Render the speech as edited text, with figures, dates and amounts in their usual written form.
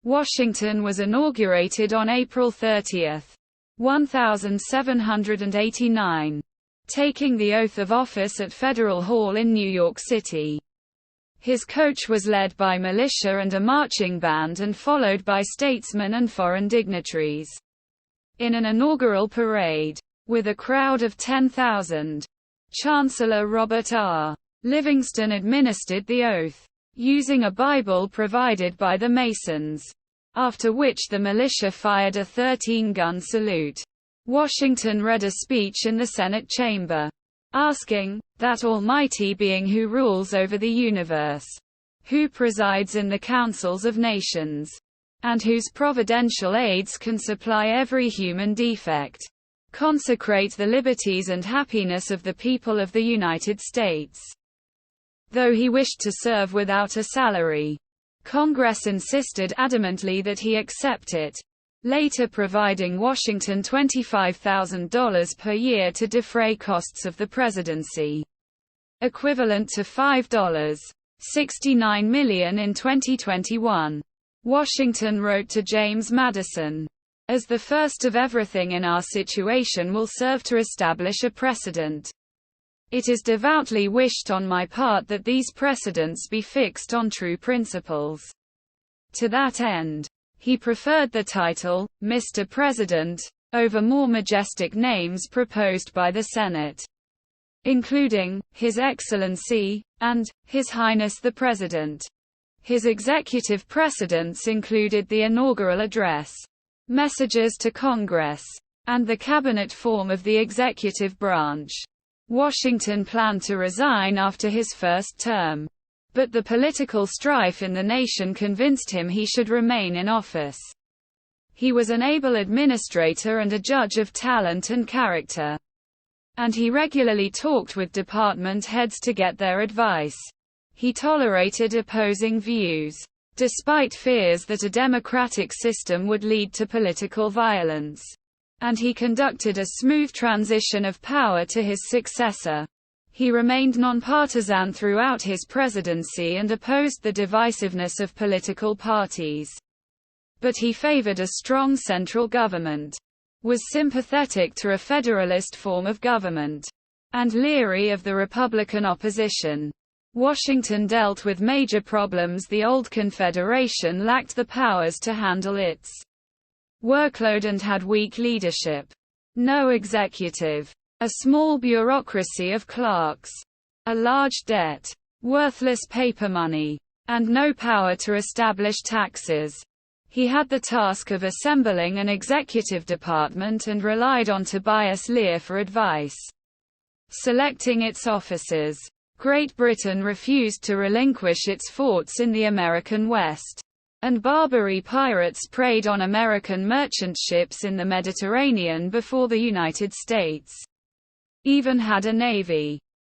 Washington was inaugurated on April 30, 1789, taking the oath of office at Federal Hall in New York City. His coach was led by militia and a marching band and followed by statesmen and foreign dignitaries in an inaugural parade, with a crowd of 10,000. Chancellor Robert R. Livingston administered the oath, using a Bible provided by the Masons, after which the militia fired a 13-gun salute. Washington read a speech in the Senate chamber, asking, "That almighty being who rules over the universe, who presides in the councils of nations, and whose providential aids can supply every human defect, consecrate the liberties and happiness of the people of the United States." Though he wished to serve without a salary, Congress insisted adamantly that he accept it, later providing Washington $25,000 per year to defray costs of the presidency, equivalent to $5.69 million in 2021. Washington wrote to James Madison, "As the first of everything in our situation will serve to establish a precedent. It is devoutly wished on my part that these precedents be fixed on true principles." To that end, he preferred the title, Mr. President, over more majestic names proposed by the Senate, including His Excellency and His Highness the President. His executive precedents included the inaugural address, messages to Congress, and the cabinet form of the executive branch. Washington planned to resign after his first term, but the political strife in the nation convinced him he should remain in office. He was an able administrator and a judge of talent and character, and he regularly talked with department heads to get their advice. He tolerated opposing views, despite fears that a democratic system would lead to political violence, and he conducted a smooth transition of power to his successor. He remained nonpartisan throughout his presidency and opposed the divisiveness of political parties. But he favored a strong central government, was sympathetic to a federalist form of government, and leery of the Republican opposition. Washington dealt with major problems the old Confederation lacked the powers to handle its workload and had weak leadership. No executive. A small bureaucracy of clerks. A large debt. Worthless paper money. And no power to establish taxes. He had the task of assembling an executive department and relied on Tobias Lear for advice, selecting its officers. Great Britain refused to relinquish its forts in the American West, and Barbary pirates preyed on American merchant ships in the Mediterranean before the United States even had a navy.